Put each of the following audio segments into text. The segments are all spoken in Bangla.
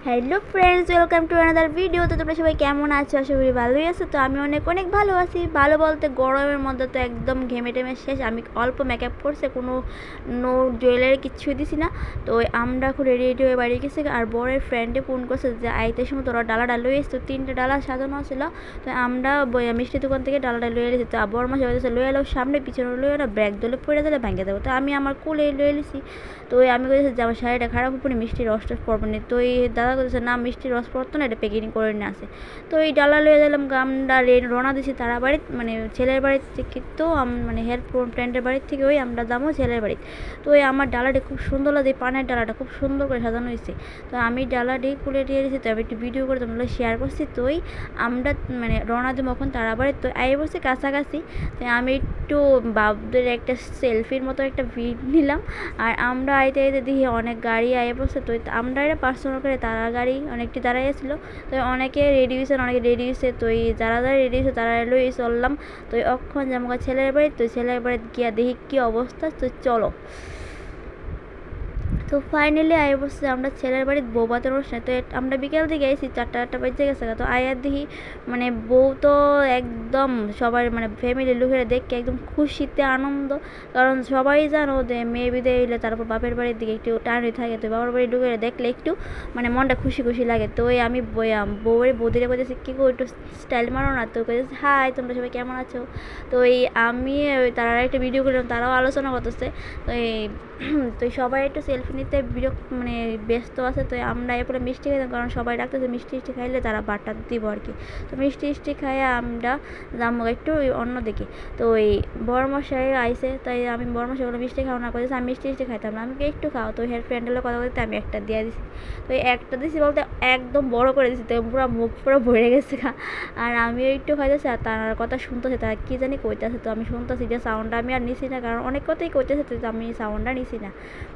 Hello friends, welcome to another video. তো তোমরা সবাই কেমন আছো? আশা করি ভালোই আছো। তো আমি অনেক অনেক ভালো আছি। ভালো বলতে গরমের মধ্যে তো একদম ঘেমে টেমে শেষ। আমি অল্প মেকআপ করছে, কোনো নো জুয়েলারি কিচ্ছুই দিছি না। তো আমরা এখন রেডি হয়ে বাড়ি গেছি। আর বরের ফ্রেন্ডে ফোন করছে যে আইতে সময় তোরা ডালা লয়ে এসছো, 3টে ডালা সাজানো ছিল। তো আমরা মিষ্টি দোকান থেকে ডালাটা লয়ে এসেছি। তো বর মাসে হয়েছে লয়ে এলো, সামনে পিছনে লয়ে না, ব্যাগ দলে পড়ে দিলে ভেঙে দেবো। তো আমি আমার কোলে লয়ে এসেছি। তো আমি বলেছি যে আমার শাড়িটা খারাপ উপরে মিষ্টি রসটা পড়বো না। তো এই দাদা বলছে না, মিষ্টি রস পড়তো না, এটা প্যাকেটিং করে নিয়ে আসে। তো এই ডালা লয়ে দিলাম, আমরা রওনা দিছি তারা বাড়ির, মানে ছেলের বাড়ির থেকে। তো মানে ফ্রেন্ডের বাড়ির থেকে ওই আমরা যাবো ছেলের বাড়ি। তো ওই আমার ডালাটা খুব সুন্দর লাগে, পানের ডালাটা খুব সুন্দর করে সাজানো হয়েছে। তো আমি ডালাটি খুলে দিয়ে দিয়েছি। তো আমি একটু ভিডিও করে তোমরা শেয়ার করছি। তো ওই আমরা মানে রওনা দেবো এখন তারা বাড়ির। তো আই বসে কাছাকাছি। তো আমি একটু বাবুদের একটা সেলফির মতো একটা ভিডিও নিলাম। আর আমরা আইতে আইতে দেখি অনেক গাড়ি আয়ে বসে। তো আমরা এটা পার্সোনাল করে তারা গাড়ি অনেকটি দাঁড়াইছিল। তো অনেকে রেডি হয়েছে, অনেকে রেডি হয়েছে। তো এই যারা রেডি হয়েছে তারা এলো, এই চললাম। তো অক্ষণ জামা ছেলের বাড়ি। তো ছেলের বাড়ি গিয়া দেখি কী অবস্থা। তো চলো। তো ফাইনালি আয় বসছে আমরা ছেলের বাড়ির বৌভাতের অনুষ্ঠানে। তো আমরা বিকেল দিকে গেছি, 4টা বেজে গেছে। তো আয়ার দেখি মানে বউ তো একদম সবার মানে ফ্যামিলির লোকের দেখে একদম খুশিতে আনন্দ। কারণ সবাই জানো যে মেয়ে বিদায় এলে তারপর বাপের বাড়ির দিকে একটু টানই থাকে। তো বাবার বাড়ির ঢুকে দেখলে একটু মানে মনটা খুশি খুশি লাগে। তো ওই আমি বৌদিরে কইতেছি কী একটু স্টাইল মারো না। তো কইতেছে হাই, তোমরা সবাই কেমন আছো। তো এই আমি তারা একটা ভিডিও করলাম, তারাও আলোচনা করতেছে। তো এই তো সবাই একটু সেলফি নিতে মানে ব্যস্ত আছে। তো আমরা এরপরে মিষ্টি খাইতাম, কারণ সবাই ডাকতেছে মিষ্টি খাইলে তারা বাটা দিব আর কি। তো মিষ্টি খাইয়ে আমরা যাবো একটু অন্য দিকে। তো ওই বড়মশাই আইসে, তাই আমি বড়মশাই বলে মিষ্টি খাও না, করেছে আমি মিষ্টি খাইতাম না, আমাকে একটু খাও। তো হের ফ্রেন্ডের কথা বলতে আমি একটা দিয়ে দিছি। তো এই একটা দিছি বলতে একদম বড় করে দিছি। তো পুরো মুখ পুরো ভরে গেছে। আর আমিও একটু খাইতেছি আর তার কথা শুনতেছে, তারা কী জানি কইতেছে। তো আমি শুনতেছি যে সাউন্ডটা আমি আর নিছি না, কারণ অনেক কথাই কইতেছে। তো আমি সাউন্ডটা নিছি না।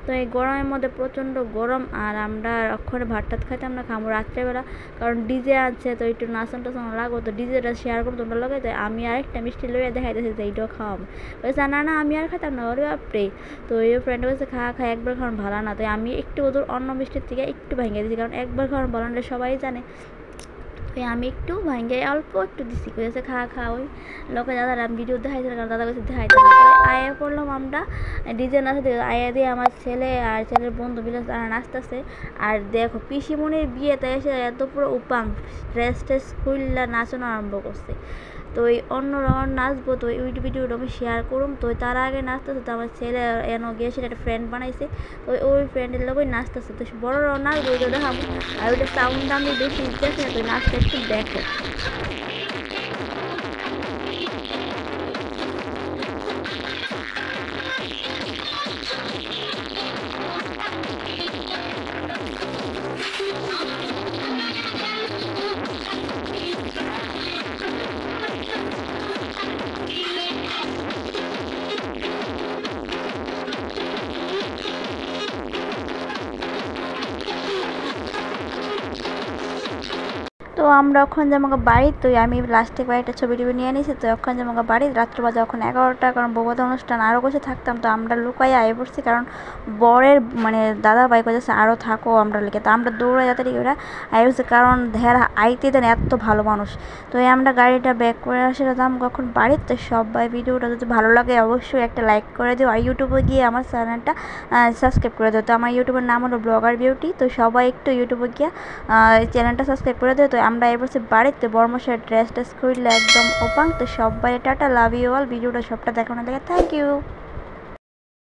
তো এই গরমের মধ্যে প্রচণ্ড গরম। আর আমরা অক্ষরে ভাত টাত খাইতাম না, খামো রাত্রেবেলা, কারণ ডিজে আছে। তো একটু নাচন টাচন লাগো, তো ডিজেটা শেয়ার করবো তোমরা লগে। তো আমি আরেকটা মিষ্টি লইয়া দেখাইতেছি যে এইটাও খাওয়াম। বলছে না না, আমি আর খাইতাম না, ওরে বাপরে। তো এই ফ্রেন্ড বলছে খা একবার খাওয়ান ভালো না। তো আমি একটু ওদের অন্য মিষ্টির থেকে একটু ভেঙে দিয়েছি, কারণ একবার খাওয়ান ভালো না সবাই জানে। ওই আমি একটু ভাঙ্গে অল্প একটু দিছি, করেছে খা। ওই লোকে দাদারা ভিডিও দেখাইছিল, কারণ দাদা কাছে দেখাইতে আয়া পড়লাম আমরা ডিজে নাচতে। আয়া দিয়ে আমার ছেলে আর ছেলের বন্ধু মিলে তারা নাচতেছে। আর দেখো পিসিমণির বিয়েতে এসে এত পুরো উপাং ড্রেস খুললা নাচানো আরম্ভ করছে। তো ওই অন্য রকম নাচবো। তো ওই ভিডিওটা আমি শেয়ার করুম। তো তার আগে নাচতেছে। তো আমার ছেলে গিয়ে সেটা একটা ফ্রেন্ড বানাইছে। তো ওই ফ্রেন্ডের লোক নাচতেছে। তো বড় নাচবো, ওইটা দেখাবো। আর ওইটা সাউন্ড আমি বেশি দিতেছি না। তো নাচটা একটু দেখো। তো আমরা ওখান যে আমাকে বাড়ি। তো আমি লাস্টে কয়েকটা ছবি নিয়ে নিয়েছি। তো ওখান যে আমাকে বাড়ি রাত্রে বাজে এখন 11টা, কারণ বৌভাতের অনুষ্ঠান আরও বসে থাকতাম। তো আমরা লুকাই আয়ে পড়ছি, কারণ বরের মানে দাদা ভাই কইতেছে আরও থাকো আমরা লিখে। তো আমরা দৌড়ে যাতে ওরা আয়ে পড়ছি, কারণ ধ্যারা আইতে দেন এত ভালো মানুষ। তো এই আমরা গাড়িটা ব্যাক করে আসে দাম কখন বাড়ির। তো সবাই ভিডিওটা যদি ভালো লাগে অবশ্যই একটা লাইক করে দিও। আর ইউটিউবে গিয়ে আমার চ্যানেলটা সাবস্ক্রাইব করে দিও। তো আমার ইউটিউবের নাম হলো ব্লগার বিউটি। তো সবাই একটু ইউটিউবে গিয়ে চ্যানেলটা সাবস্ক্রাইব করে দিও। তো আমরা এবার বাড়িতে বড়মশাইয়ের ড্রেস খুললে একদম ওপাং। তো সবাই টাটা, লাভ ইউ অল। ভিডিওটা সবটা দেখানোর লাগে, থ্যাংক ইউ।